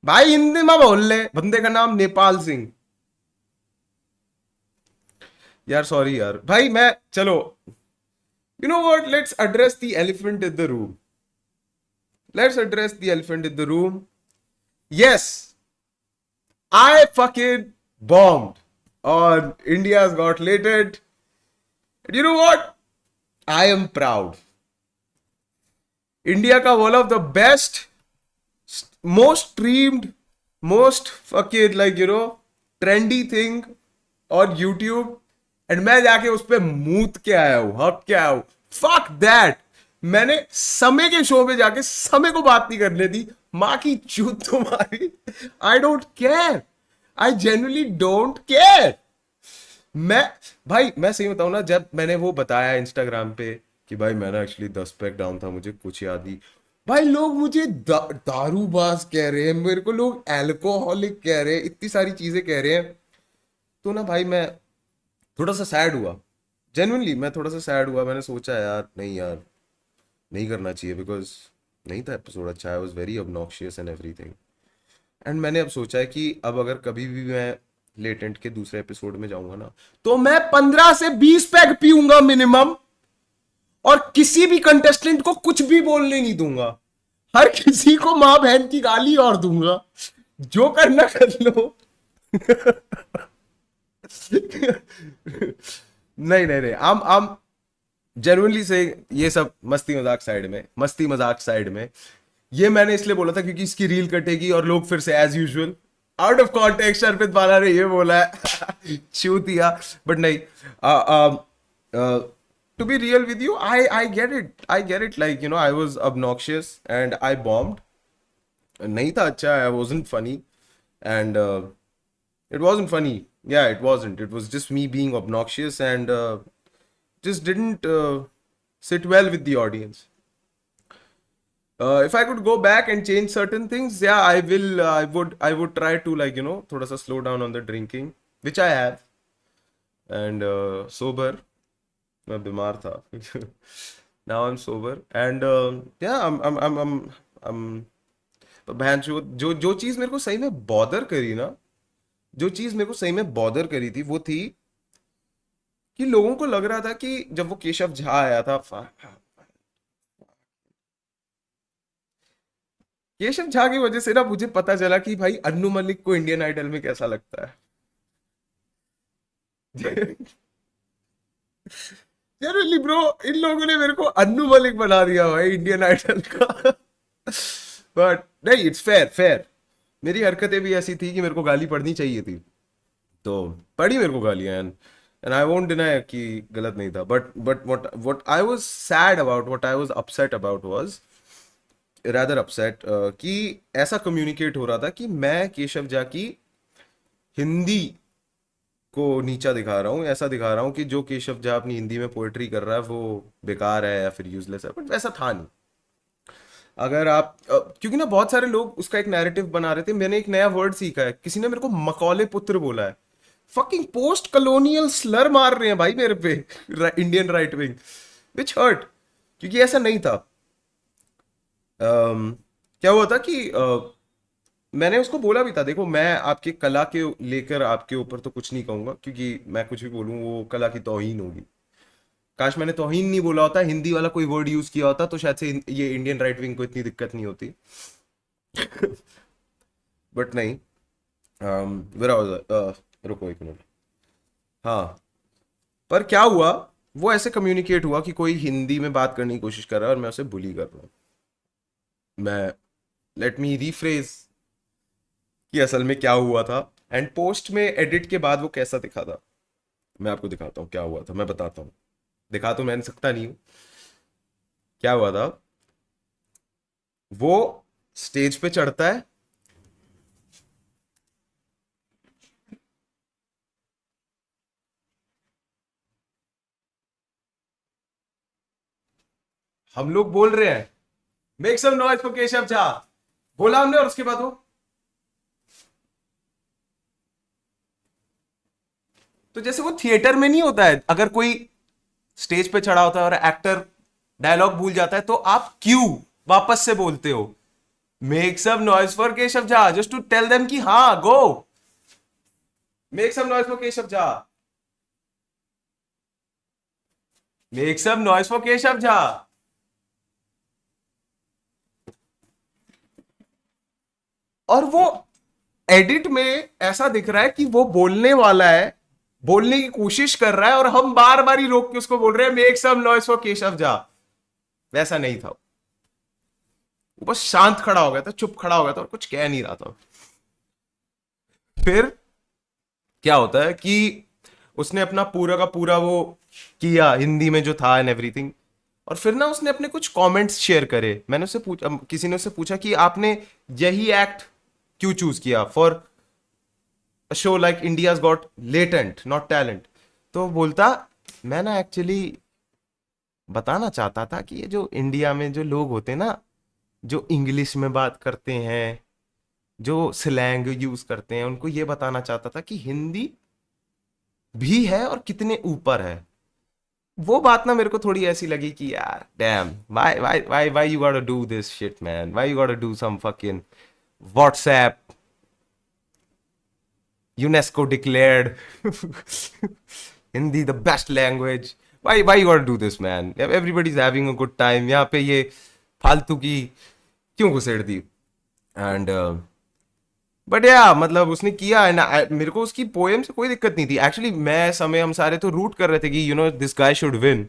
भाई हिंदी में बोल ले, बंदे का नाम नेपाल सिंह। यार सॉरी यार भाई, मैं चलो, you know what, let's address the elephant in the room. Let's address the elephant in the room. Yes, I fucking bombed on India's Got Lated. And you know what? I am proud. India का one of the best, most streamed, most fucking like you know trendy thing on YouTube, and मैं जाके उस पर मूत के आया हूं, हक के आया हूं। फक दैट, मैंने समय के शो में जाके समय को बात नहीं करने दी। माँ की चूत तुम्हारी। I don't care, I genuinely don't care. मैं भाई, मैं सही बताऊं ना, जब मैंने वो बताया इंस्टाग्राम पे कि भाई मैंने एक्चुअली 10 पैक डाउन था, मुझे कुछ याद नहीं, भाई लोग मुझे दारूबाज कह रहे हैं, मेरे को लोग एल्कोहलिक कह रहे हैं, इतनी सारी चीजें कह रहे हैं। तो ना भाई, मैं थोड़ा सा सैड हुआ, जेन्युइनली मैं थोड़ा सा सैड हुआ। मैंने सोचा यार नहीं यार, नहीं करना चाहिए, बिकॉज नहीं था एपिसोड अच्छा, I was very obnoxious and everything. And मैंने अब सोचा है कि अब अगर कभी भी मैं लेटेंट के दूसरे एपिसोड में जाऊंगा ना, तो मैं 15 से 20 पैग पीऊंगा मिनिमम, और किसी भी कंटेस्टेंट को कुछ भी बोलने नहीं दूंगा। हर किसी को मां बहन की गाली और दूंगा, जो करना कर लो। नहीं नहीं नहीं, आम जेन्युइनली से, ये सब मस्ती मजाक साइड में, मस्ती मजाक साइड में, ये मैंने इसलिए बोला था क्योंकि इसकी रील कटेगी और लोग फिर से as usual out of context Arpit Bala ने ये बोला है। चूतिया। बट नहीं, to be real with you, I get it, I get it, like you know I was obnoxious and I bombed. नहीं था अच्छा, आई wasn't funny, and it wasn't funny. Yeah, it wasn't, it was just me being obnoxious, and just didn't sit well with the audience. If I could go back and change certain things, yeah, I will. I would try to, like you know, थोड़ा सा slow down on the drinking, which I have, and sober. मैं बीमार था। Now I'm sober, and yeah, I'm बहन जो जो चीज मेरे को सही में बॉदर करी ना, जो चीज मेरे को सही में बॉदर करी थी, वो थी कि लोगों को लग रहा था कि जब वो केशव झा आया था, केशव झा की वजह से ना मुझे पता चला कि भाई अन्नू मलिक को इंडियन आइडल में कैसा लगता है। जनरली ब्रो, इन लोगों ने मेरे को अन्नू मलिक बना दिया भाई इंडियन आइडल का। बट नहीं, इट्स फेयर, फेयर। मेरी हरकतें भी ऐसी थी कि मेरे को गाली पड़नी चाहिए थी, तो पड़ी मेरे को गालियां, एंड आई वोंट डिनाई कि गलत नहीं था। But what I was sad about, what I was upset about was rather upset कि ऐसा कम्युनिकेट हो रहा था कि मैं केशव झा की हिंदी को नीचा दिखा रहा हूँ, ऐसा दिखा रहा हूँ कि जो केशव झा अपनी हिंदी में पोएट्री कर रहा है वो बेकार है या फिर यूजलेस है, बट वैसा था नहीं। अगर आप क्योंकि ना बहुत सारे लोग उसका एक नैरेटिव बना रहे थे। मैंने एक नया वर्ड सीखा है, किसी ने मेरे को मकौले पुत्र बोला है। फकिंग पोस्ट कलोनियल स्लर मार रहे हैं भाई मेरे पे इंडियन राइट विंग, विच हर्ट, क्योंकि ऐसा नहीं था। क्या हुआ था कि मैंने उसको बोला भी था, देखो मैं आपके कला के लेकर आपके ऊपर तो कुछ नहीं कहूंगा, क्योंकि मैं कुछ भी बोलूँ वो कला की तौहीन होगी। काश मैंने तौहीन नहीं बोला होता, हिंदी वाला कोई वर्ड यूज किया होता, तो शायद से ये इंडियन राइट विंग को इतनी दिक्कत नहीं होती। बट नहीं, वेरा रुको एक मिनट। हाँ, पर क्या हुआ, वो ऐसे कम्युनिकेट हुआ कि कोई हिंदी में बात करने की कोशिश कर रहा है और मैं उसे बुली कर रहा हूँ। मैं, लेट मी रीफ्रेज कि असल में क्या हुआ था, एंड पोस्ट में एडिट के बाद वो कैसा दिखा था। मैं आपको दिखाता हूँ क्या हुआ था, मैं बताता हूँ। दिखा तो मैं सकता नहीं हूँ। क्या हुआ था, वो स्टेज पे चढ़ता है, हम लोग बोल रहे हैं make some noise for Keshav Jha, बोला हमने, और उसके बाद वो, तो जैसे वो थिएटर में नहीं होता है, अगर कोई स्टेज पे चढ़ा होता है और एक्टर डायलॉग भूल जाता है तो आप क्यों वापस से बोलते हो, make some noise for Keshav Jha, just to tell them कि हाँ go, make some noise for Keshav Jha, make some noise for Keshav Jha. और वो एडिट में ऐसा दिख रहा है कि वो बोलने वाला है, बोलने की कोशिश कर रहा है, और हम बार बार ही रोक के उसको बोल रहे हैं make some noise for Keshav Jha. वैसा नहीं था, वो बस शांत खड़ा हो गया था, चुप खड़ा हो गया था और कुछ कह नहीं रहा था। फिर क्या होता है कि उसने अपना पूरा का पूरा वो किया हिंदी में जो था एंड एवरीथिंग, और फिर ना उसने अपने कुछ कमेंट्स शेयर करे। मैंने उससे पूछा, किसी ने उससे पूछा कि आपने यही एक्ट क्यों चूज किया for a show like India's got latent not talent. तो बोलता, मैं ना एक्चुअली बताना चाहता था कि ये जो इंडिया में जो लोग होते हैं ना, जो इंग्लिश में बात करते हैं, जो स्लैंग यूज करते हैं, उनको ये बताना चाहता था कि हिंदी भी है और कितने ऊपर है। वो बात ना मेरे को थोड़ी ऐसी लगी कि यार damn, why why why why you got to do this shit man, why you got to do some fucking WhatsApp UNESCO declared Hindi the best language, why you got to do this man, everybody is having a good time, यहाँ पे ये फालतू की क्यों घुसेड़ दी। And but या मतलब उसने किया, एंड मेरे को उसकी पोएम से कोई दिक्कत नहीं थी एक्चुअली। मैं समय हम सारे तो रूट कर रहे थे कि you know this guy should win.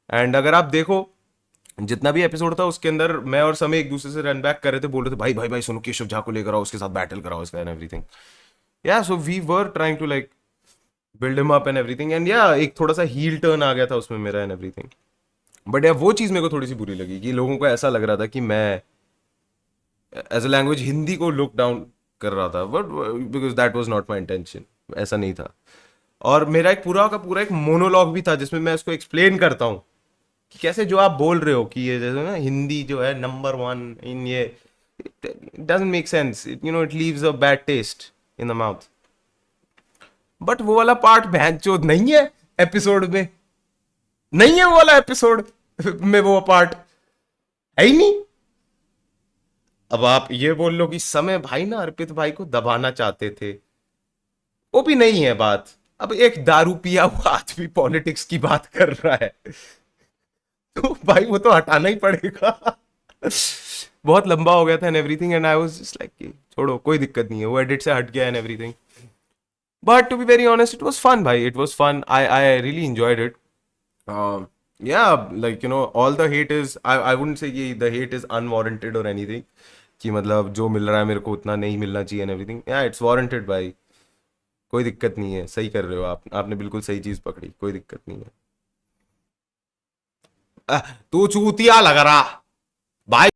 And अगर आप देखो जितना भी एपिसोड था उसके अंदर मैं और समय एक दूसरे से रन बैक कर रहे थे, बोल रहे थे भाई भाई भाई सुनो केशव झा को लेकर आओ, उसके साथ बैटल कराओ इसका and everything. Yeah so we were trying to like build him up and everything, and yeah एक थोड़ा सा हील टर्न आ गया था उसमें मेरा एंड एवरीथिंग। बट या वो चीज मेरे को थोड़ी सी बुरी लगी कि लोगों को ऐसा लग रहा था कि मैं एज अ लैंग्वेज हिंदी को लुक डाउन कर रहा था, but because that was not my intention, ऐसा नहीं था। और मेरा एक पूरा का पूरा एक मोनोलॉग भी था जिसमें मैं उसको एक्सप्लेन करता हूँ कि कैसे जो आप बोल रहे हो कि ये जैसे ना हिंदी जो है नंबर वन इन ये, doesn't make sense, you know it leaves a bad taste in the mouth. But वो वाला पार्ट भैंचोद नहीं है एपिसोड में, नहीं है वो वाला एपिसोड में वो पार्ट है ही नहीं। अब आप ये बोल लो कि समय भाई ना अर्पित भाई को दबाना चाहते थे, वो भी नहीं है बात। अब एक दारू पिया हुआ आदमी पॉलिटिक्स की बात कर रहा है तो भाई वो तो हटाना ही पड़ेगा। बहुत लंबा हो गया था and everything, and I was just like छोड़ो कोई दिक्कत नहीं है, वो एडिट से हट गया and everything. But to be very honest it was fun भाई, it was fun, I really enjoyed it. yeah, like you know all the hate is, I wouldn't say कि the hate is unwarranted or anything, कि मतलब जो मिल रहा है मेरे को उतना नहीं मिलना चाहिए एंड एवरीथिंग। या इट्स वारंटेड भाई, कोई दिक्कत नहीं है, सही कर रहे हो आप, आपने बिल्कुल सही चीज पकड़ी, कोई दिक्कत नहीं है। तू चूतिया लग रहा भाई।